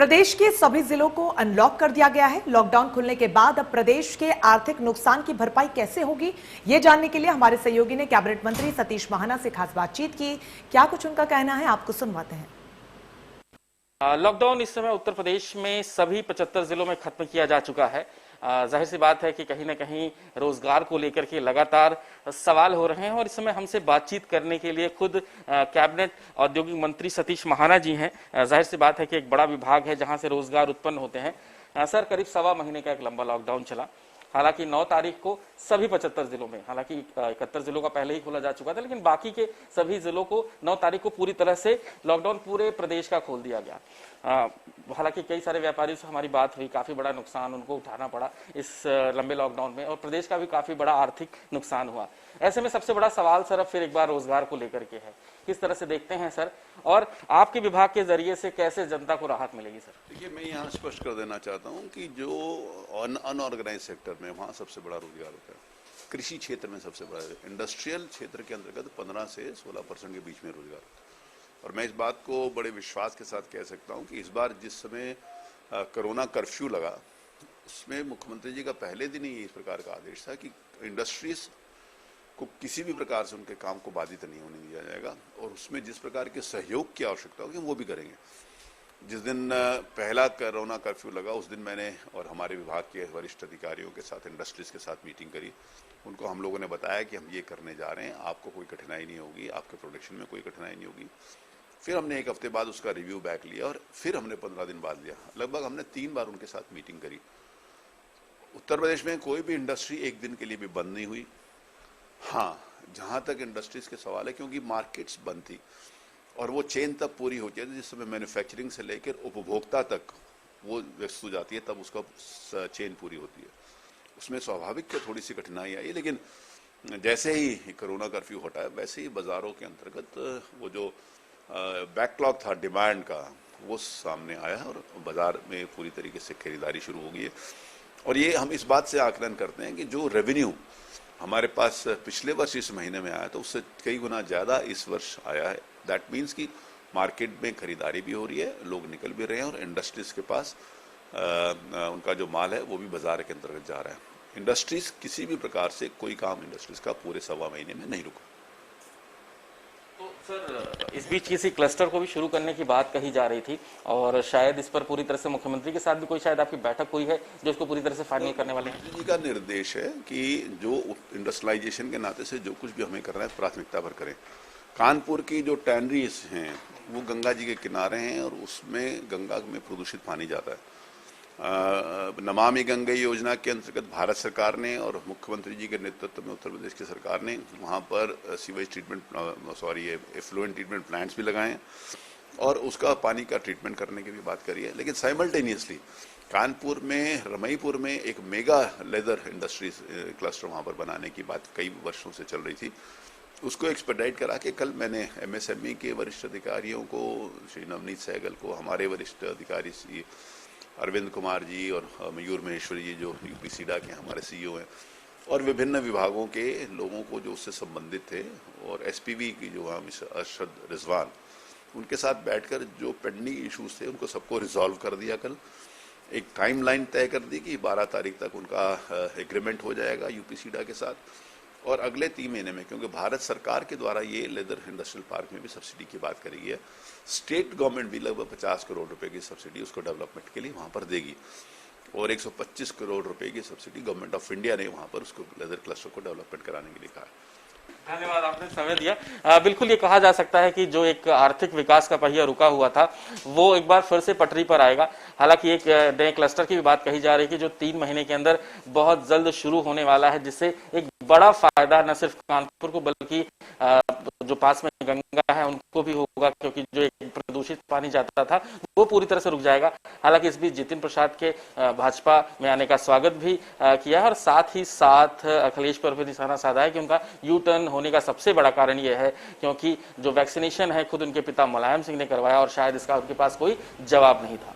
प्रदेश के सभी जिलों को अनलॉक कर दिया गया है। लॉकडाउन खुलने के बाद अब प्रदेश के आर्थिक नुकसान की भरपाई कैसे होगी, ये जानने के लिए हमारे सहयोगी ने कैबिनेट मंत्री सतीश महाना से खास बातचीत की। क्या कुछ उनका कहना है, आपको सुनवाते हैं। लॉकडाउन इस समय उत्तर प्रदेश में सभी 75 जिलों में खत्म किया जा चुका है। जाहिर सी बात है कि कहीं ना कहीं रोजगार को लेकर के लगातार सवाल हो रहे हैं और इस समय हमसे बातचीत करने के लिए खुद कैबिनेट औद्योगिक मंत्री सतीश महाना जी हैं। जाहिर सी बात है कि एक बड़ा विभाग है जहां से रोजगार उत्पन्न होते हैं। सर, करीब 1.25 महीने का एक लंबा लॉकडाउन चला। हालांकि 9 तारीख को सभी 75 जिलों में, हालांकि 71 जिलों का पहले ही खोला जा चुका था, लेकिन बाकी के सभी जिलों को 9 तारीख को पूरी तरह से लॉकडाउन पूरे प्रदेश का खोल दिया गया। हालांकि कई सारे व्यापारियों से हमारी बात हुई, काफी बड़ा नुकसान उनको उठाना पड़ा इस लंबे लॉकडाउन में और प्रदेश का भी काफी बड़ा आर्थिक नुकसान हुआ। ऐसे में सबसे बड़ा सवाल सर अब फिर एक बार रोजगार को लेकर के है, किस तरह से देखते हैं सर, और आपके विभाग के जरिए से कैसे जनता को राहत मिलेगी सर? देखिए, मैं यहाँ स्पष्ट कर देना चाहता हूँ कि जो अनऑर्गेनाइज सेक्टर में वहाँ सबसे बड़ा रोजगार होता है, कृषि क्षेत्र में सबसे बड़ा, इंडस्ट्रियल क्षेत्र के अंतर्गत 15 से 16% के बीच में रोजगार होता है। और मैं इस बात को बड़े विश्वास के साथ कह सकता हूँ कि इस बार जिस समय कोरोना कर्फ्यू लगा, उसमें मुख्यमंत्री जी का पहले दिन ही इस प्रकार का आदेश था कि इंडस्ट्रीज को किसी भी प्रकार से उनके काम को बाधित नहीं होने दिया जाएगा और उसमें जिस प्रकार के सहयोग की आवश्यकता होगी वो भी करेंगे। जिस दिन पहला कोरोना कर्फ्यू लगा उस दिन मैंने और हमारे विभाग के वरिष्ठ अधिकारियों के साथ, इंडस्ट्रीज के साथ मीटिंग करी। उनको हम लोगों ने बताया कि हम ये करने जा रहे हैं, आपको कोई कठिनाई नहीं होगी, आपके प्रोडक्शन में कोई कठिनाई नहीं होगी। फिर हमने एक हफ्ते बाद उसका रिव्यू बैक लिया और फिर हमने 15 दिन बाद लिया। लगभग हमने 3 बार उनके साथ मीटिंग करी। उत्तर प्रदेश में कोई भी इंडस्ट्री एक दिन के लिए भी बंद नहीं हुई। हाँ, जहां तक इंडस्ट्रीज के सवाल है, क्योंकि मार्केट्स बंद थी और वो चेन तब पूरी होती है जिस समय मैन्युफैक्चरिंग से लेकर उपभोक्ता तक वो वस्तु जाती है, तब उसका चेन पूरी होती है। उसमें स्वाभाविक है थोड़ी सी कठिनाई आई, लेकिन जैसे ही कोरोना कर्फ्यू हटाया वैसे ही बाजारों के अंतर्गत वो जो बैकलॉग था डिमांड का, वो सामने आया और बाजार में पूरी तरीके से खरीदारी शुरू हो गई है। और ये हम इस बात से आकलन करते हैं कि जो रेवेन्यू हमारे पास पिछले वर्ष इस महीने में आया तो उससे कई गुना ज़्यादा इस वर्ष आया है। दैट मीन्स कि मार्केट में खरीदारी भी हो रही है, लोग निकल भी रहे हैं और इंडस्ट्रीज के पास उनका जो माल है वो भी बाजार के अंतर्गत जा रहा है। इंडस्ट्रीज किसी भी प्रकार से कोई काम इंडस्ट्रीज का पूरे 1.25 महीने में नहीं रुका। तो सर, इस बीच किसी क्लस्टर को भी शुरू करने की बात कही जा रही थी और शायद इस पर पूरी तरह से मुख्यमंत्री के साथ भी कोई शायद आपकी बैठक हुई है जो इसको पूरी तरह से फाइनल करने वाले हैं। जी का निर्देश है कि जो इंडस्ट्रियलाइजेशन के नाते से जो कुछ भी हमें करना है प्राथमिकता पर करें। कानपुर की जो टैनरीज हैं वो गंगा जी के किनारे हैं और उसमें गंगा में प्रदूषित पानी जाता है। नमामि गंगे योजना के अंतर्गत भारत सरकार ने और मुख्यमंत्री जी के नेतृत्व में उत्तर प्रदेश की सरकार ने वहाँ पर सीवेज एफ्लुएंट ट्रीटमेंट प्लांट्स भी लगाए हैं और उसका पानी का ट्रीटमेंट करने की भी बात करी है। लेकिन साइमल्टेनियसली कानपुर में, रमईपुर में एक मेगा लेदर इंडस्ट्रीज क्लस्टर वहाँ पर बनाने की बात कई वर्षों से चल रही थी। उसको एक्सपेडाइट करा के कल मैंने MSME के वरिष्ठ अधिकारियों को, श्री नवनीत सहगल को, हमारे वरिष्ठ अधिकारी श्री अरविंद कुमार जी और मयूर महेश्वरी जी जो UPSIDA के हमारे CEO हैं, और विभिन्न विभागों के लोगों को जो उससे संबंधित थे, और SPV की जो हम अरशद रिजवान, उनके साथ बैठकर जो पेंडिंग इश्यूज थे उनको सबको रिजॉल्व कर दिया। कल एक टाइमलाइन तय कर दी कि 12 तारीख तक उनका एग्रीमेंट हो जाएगा UPSIDA के साथ और अगले 3 महीने में, क्योंकि भारत सरकार के द्वारा ये लेदर इंडस्ट्रियल पार्क में भी सब्सिडी की बात करी है, स्टेट गवर्नमेंट भी लगभग 50 करोड़ रुपए की सब्सिडी उसको डेवलपमेंट के लिए वहाँ पर देगी और 125 करोड़ रुपए की सब्सिडी गवर्नमेंट ऑफ इंडिया ने वहाँ पर उसको लेदर क्लस्टर को डेवलपमेंट कराने के लिए कहा है। धन्यवाद, आपने समय दिया। बिल्कुल ये कहा जा सकता है कि जो एक आर्थिक विकास का पहिया रुका हुआ था वो एक बार फिर से पटरी पर आएगा। हालांकि एक नए क्लस्टर की भी बात कही जा रही है कि जो 3 महीने के अंदर बहुत जल्द शुरू होने वाला है, जिससे एक बड़ा फायदा न सिर्फ कानपुर को बल्कि जो पास में गंगा है उनको भी होगा, क्योंकि जो एक प्रदूषित पानी जाता था वो पूरी तरह से रुक जाएगा। हालांकि इस बीच जितिन प्रसाद के भाजपा में आने का स्वागत भी किया है और साथ ही साथ अखिलेश पर भी निशाना साधा है कि उनका यू टर्न होने का सबसे बड़ा कारण यह है क्योंकि जो वैक्सीनेशन है खुद उनके पिता मुलायम सिंह ने करवाया और शायद इसका उनके पास कोई जवाब नहीं था।